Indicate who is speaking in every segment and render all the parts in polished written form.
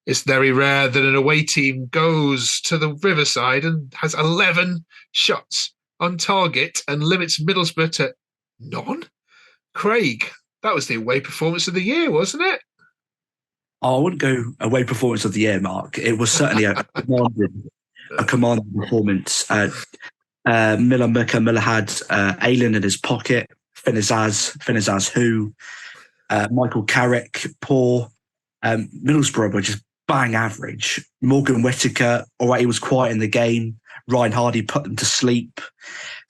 Speaker 1: It's very rare that an away team goes to the Riverside and has 11 shots on target and limits Middlesbrough to none. Craig, that was the away performance of the year, wasn't it?
Speaker 2: Oh, I wouldn't go away performance of the year, Mark. It was certainly a commanding performance. Miller had Aylan in his pocket, Finazaz who, Michael Carrick, poor. Middlesbrough were just bang average. Morgan Whittaker, all right, he was quiet in the game. Ryan Hardy put them to sleep.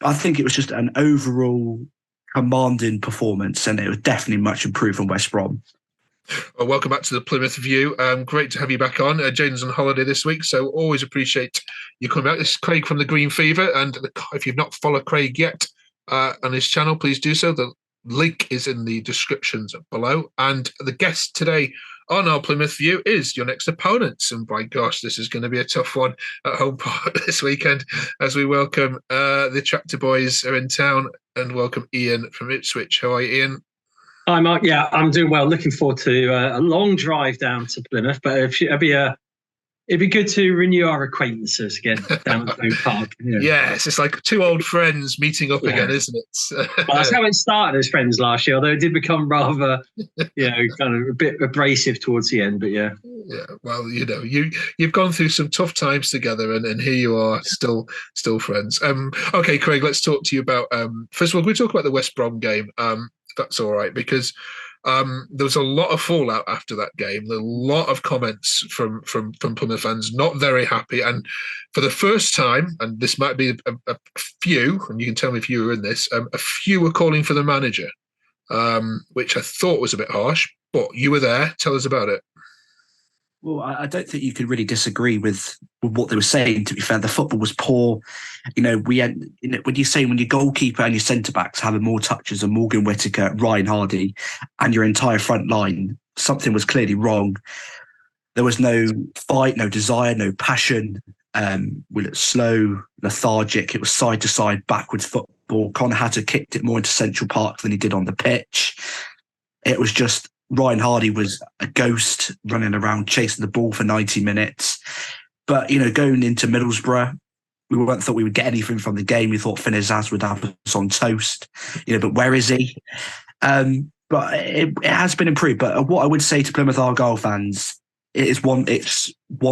Speaker 2: I think it was just an overall commanding performance, and it was definitely much improved from West Brom.
Speaker 1: Well, welcome back to the Plymouth View. Great to have you back on. Jane's on holiday this week, so always appreciate you coming back. This is Craig from the Green Fever, and if you've not followed Craig yet on his channel, please do so. The link is in the descriptions below. And the guest today on our Plymouth View is your next opponents. And by gosh, this is going to be a tough one at home park this weekend as we welcome the Tractor Boys are in town and welcome Ian from Ipswich. How are you, Ian?
Speaker 3: Hi, Mark. Yeah, I'm doing well. Looking forward to a long drive down to Plymouth, but it'd be good to renew our acquaintances again down at Plymouth Park.
Speaker 1: Yeah. Yes, it's like two old friends meeting up again, isn't it?
Speaker 3: Well, that's how it started as friends last year, although it did become rather, kind of a bit abrasive towards the end. But yeah.
Speaker 1: Yeah, well, you've gone through some tough times together, and here you are, still friends. Okay, Craig, let's talk to you about. First of all, we talk about the West Brom game. If that's all right, because there was a lot of fallout after that game. A lot of comments from Plymouth fans, not very happy. And for the first time, and this might be a few, and you can tell me if you were in this, a few were calling for the manager, which I thought was a bit harsh. But you were there. Tell us about it.
Speaker 2: Well, I don't think you could really disagree with what they were saying. To be fair, the football was poor. We had, when your goalkeeper and your centre backs having more touches than Morgan Whittaker, Ryan Hardy, and your entire front line, something was clearly wrong. There was no fight, no desire, no passion. We looked slow, lethargic. It was side to side, backwards football. Connor Hatter kicked it more into Central Park than he did on the pitch. It was just. Ryan Hardy was a ghost running around chasing the ball for 90 minutes. But, going into Middlesbrough, we weren't thought we would get anything from the game. We thought Finazaz would have us on toast, but where is he? But it has been improved. But what I would say to Plymouth Argyle fans, it's one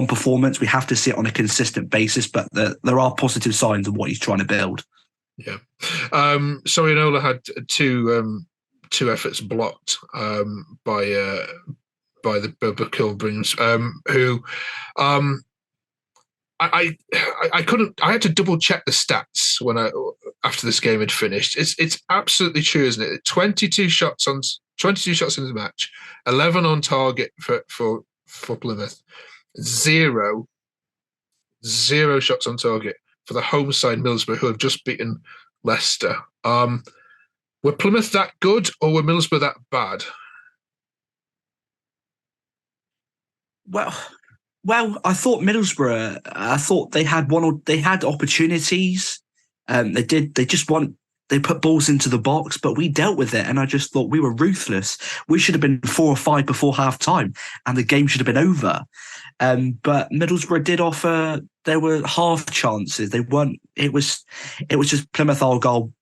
Speaker 2: performance. We have to see it on a consistent basis, but there are positive signs of what he's trying to build.
Speaker 1: Yeah. Sorinola had two efforts blocked by the Kilburns, who I couldn't. I had to double check the stats after this game had finished. It's absolutely true, isn't it? 22 shots in the match, 11 on target for Plymouth, zero shots on target for the home side Middlesbrough, who have just beaten Leicester. Were Plymouth that good, or were Middlesbrough that bad?
Speaker 2: Well, I thought Middlesbrough. I thought they had opportunities. They put balls into the box, but we dealt with it, and I just thought we were ruthless. We should have been 4 or 5 before half time, and the game should have been over. But Middlesbrough did offer. There were half chances. They weren't. It was just Plymouth Argyle.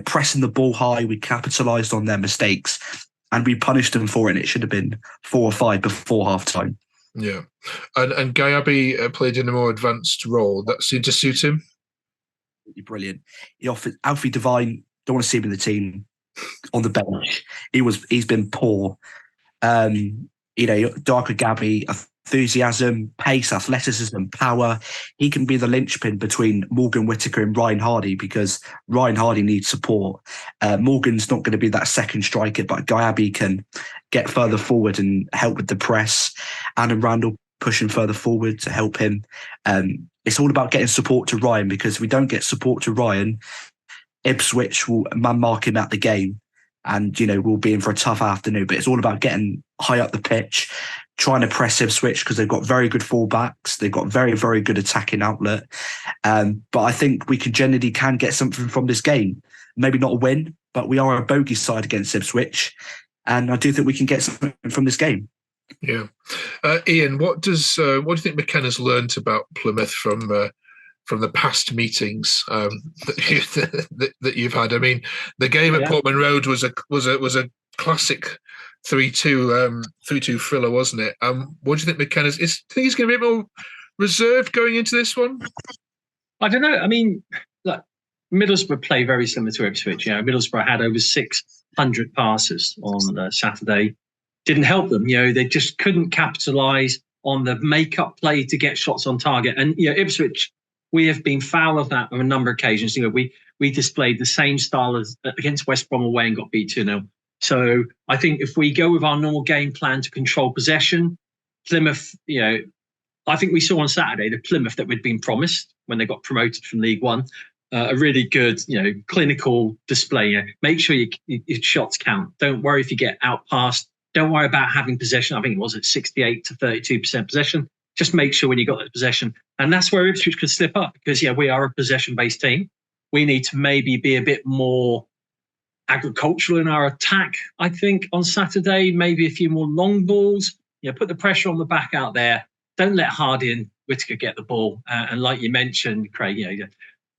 Speaker 2: Pressing the ball high, we capitalised on their mistakes and we punished them for it. And it should have been 4 or 5 before half time.
Speaker 1: Yeah. And Gayabi played in a more advanced role. That seemed to suit him.
Speaker 2: Brilliant. He offered Alfie Devine, don't want to see him in the team on the bench. He's been poor. Darker Gabby, enthusiasm, pace, athleticism, power. He can be the linchpin between Morgan Whittaker and Ryan Hardy because Ryan Hardy needs support. Morgan's not going to be that second striker, but Gayabi can get further forward and help with the press. Adam Randall pushing further forward to help him. It's all about getting support to Ryan, because if we don't get support to Ryan, Ipswich will man-mark him at the game and, we'll be in for a tough afternoon. But it's all about getting high up the pitch, trying to press Ipswich because they've got very good fullbacks. They've got very, very good attacking outlet. But I think we can get something from this game. Maybe not a win, but we are a bogey side against Ipswich. And I do think we can get something from this game.
Speaker 1: Yeah. Ian, what do you think McKenna's learnt about Plymouth from the past meetings that you've had? I mean, the game at Portman Road was a classic 3-2 thriller, wasn't it? What do you think McKenna's? Do you think he's going to be a bit more reserved going into this one?
Speaker 3: I don't know. I mean, look, Middlesbrough play very similar to Ipswich. Middlesbrough had over 600 passes on Saturday. Didn't help them. They just couldn't capitalise on the make-up play to get shots on target. And Ipswich, we have been foul of that on a number of occasions. We displayed the same style as against West Brom away and got beat 2-0. So I think if we go with our normal game plan to control possession, Plymouth, I think we saw on Saturday the Plymouth that we'd been promised when they got promoted from League One. A really good, clinical display. Make sure your shots count. Don't worry if you get outpassed. Don't worry about having possession. I think it was at 68 to 32% possession. Just make sure when you got that possession. And that's where Ipswich could slip up because, we are a possession-based team. We need to maybe be a bit more agricultural in our attack, I think, on Saturday. Maybe a few more long balls. Put the pressure on the back out there. Don't let Hardy and Whittaker get the ball. And like you mentioned, Craig,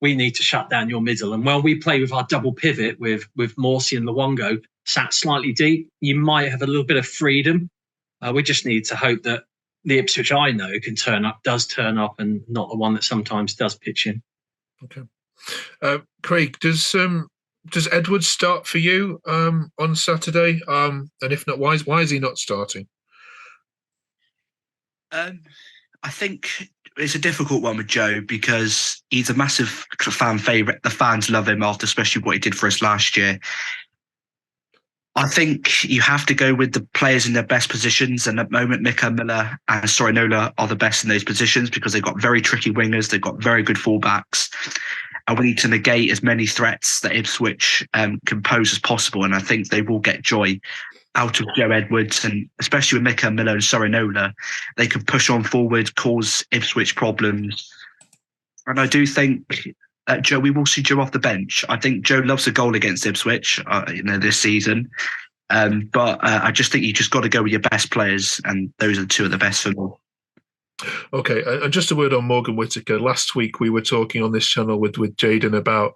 Speaker 3: we need to shut down your middle. And when we play with our double pivot with Morsey and Luongo sat slightly deep, you might have a little bit of freedom. We just need to hope that the Ipswich I know does turn up and not the one that sometimes does pitch in.
Speaker 1: Okay. Craig, does Edwards start for you on Saturday? And if not, why is he not starting?
Speaker 2: I think it's a difficult one with Joe because he's a massive fan favourite. The fans love him after especially what he did for us last year. I think you have to go with the players in their best positions. And at the moment, Mika, Miller and Sorinola are the best in those positions because they've got very tricky wingers. They've got very good fullbacks. And we need to negate as many threats that Ipswich can pose as possible. And I think they will get joy out of Joe Edwards, and especially with Mika, Miller and Sorinola, they can push on forward, cause Ipswich problems. And I do think Joe, we will see Joe off the bench. I think Joe loves a goal against Ipswich, this season. But I just think you just got to go with your best players, and those are two of the best for me.
Speaker 1: Okay, and just a word on Morgan Whittaker. Last week we were talking on this channel with Jaden about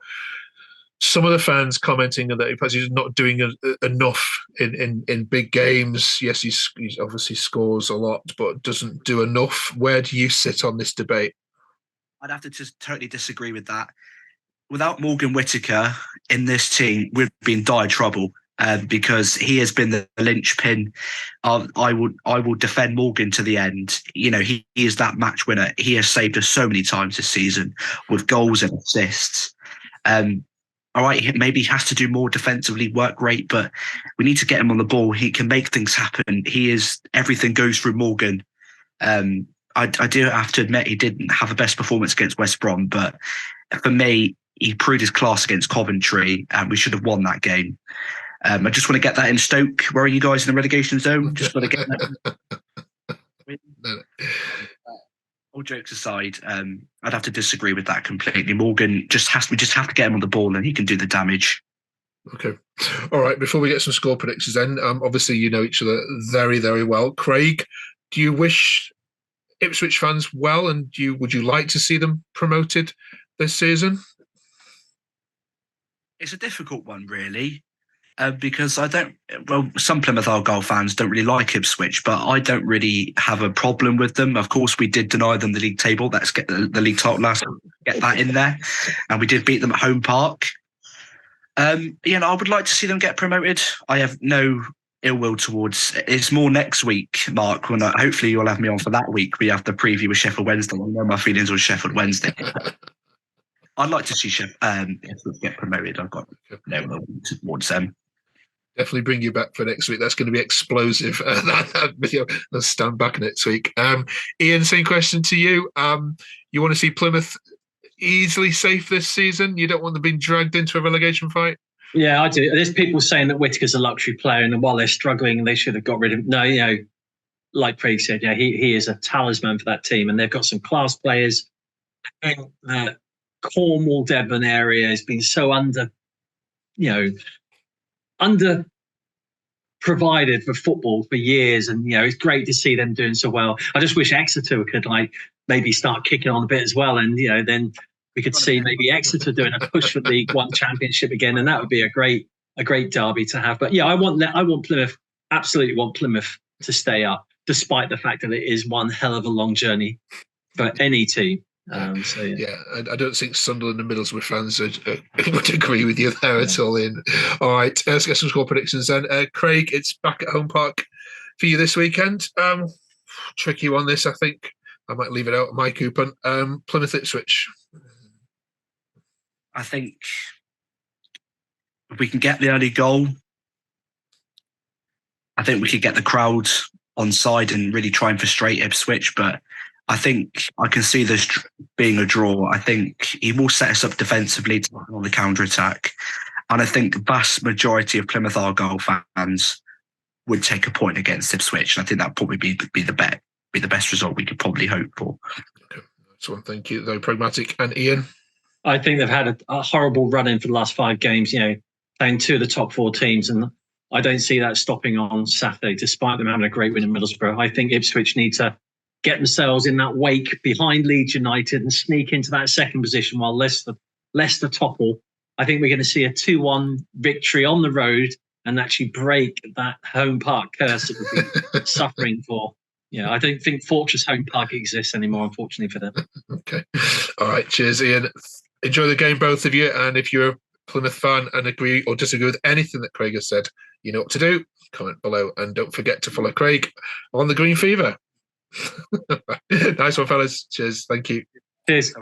Speaker 1: some of the fans commenting that he's not doing enough in big games. Yes, he obviously scores a lot, but doesn't do enough. Where do you sit on this debate?
Speaker 2: I'd have to just totally disagree with that. Without Morgan Whittaker in this team, we'd be in dire trouble because he has been the linchpin. I will defend Morgan to the end. He is that match winner. He has saved us so many times this season with goals and assists. All right, maybe he has to do more defensively, work great, but we need to get him on the ball. He can make things happen. Everything goes through Morgan. I do have to admit he didn't have the best performance against West Brom, but for me, he proved his class against Coventry, and we should have won that game. I just want to get that in Stoke. Where are you guys in the relegation zone? Just got to get that. All jokes aside, I'd have to disagree with that completely. Morgan we just have to get him on the ball and he can do the damage.
Speaker 1: Okay. All right. Before we get some score predictions then, obviously you know each other very, very well. Craig, do you wish Ipswich fans well, and would you like to see them promoted this season?
Speaker 2: It's a difficult one, really. Because some Plymouth Argyle fans don't really like Ipswich, but I don't really have a problem with them. Of course, we did deny them the league table. Let's get the league title last, get that in there. And we did beat them at home park. I would like to see them get promoted. I have no ill will towards. It's more next week, Mark, when hopefully you'll have me on for that week. We have the preview with Sheffield Wednesday. You know my feelings on Sheffield Wednesday. I'd like to see Ipswich get promoted. I've got no ill will towards them.
Speaker 1: Definitely bring you back for next week. That's going to be explosive. Let's stand back next week. Ian, same question to you. You want to see Plymouth easily safe this season? You don't want them being dragged into a relegation fight?
Speaker 3: Yeah, I do. There's people saying that Whittaker's a luxury player, and while they're struggling, they should have got rid of him. No, like Craig said, he is a talisman for that team, and they've got some class players. I think that Cornwall, Devon area has been so under provided for football for years, and it's great to see them doing so well. I just wish Exeter could maybe start kicking on a bit as well, and then we could see maybe Exeter doing a push for League One Championship again, and that would be a great derby to have. But I want Plymouth, absolutely want Plymouth to stay up, despite the fact that it is one hell of a long journey for any team. I don't think Sunderland and Middlesbrough fans would agree with you there at all. All right, let's get some score predictions then. Craig, it's back at home park for you this weekend. Tricky one, this, I think. I might leave it out of my coupon. Plymouth Ipswich.
Speaker 2: I think if we can get the early goal, I think we could get the crowd on side and really try and frustrate Ipswich. But I think I can see this being a draw. I think he will set us up defensively on the counter-attack. And I think the vast majority of Plymouth Argyle fans would take a point against Ipswich. And I think that would probably be the best result we could probably hope for.
Speaker 1: Okay, that's one. Thank you. Very pragmatic. And Ian?
Speaker 3: I think they've had a horrible run-in for the last 5 games, playing 2 of the top 4 teams. And I don't see that stopping on Saturday, despite them having a great win in Middlesbrough. I think Ipswich need to get themselves in that wake behind Leeds United and sneak into that second position while Leicester topple. I think we're going to see a 2-1 victory on the road and actually break that home park curse that we've been suffering for. I don't think Fortress Home Park exists anymore, unfortunately, for them.
Speaker 1: Okay. All right. Cheers, Ian. Enjoy the game, both of you. And if you're a Plymouth fan and agree or disagree with anything that Craig has said, you know what to do. Comment below. And don't forget to follow Craig on the Green Fever. Nice one, fellas. Cheers. Thank you.
Speaker 3: Cheers.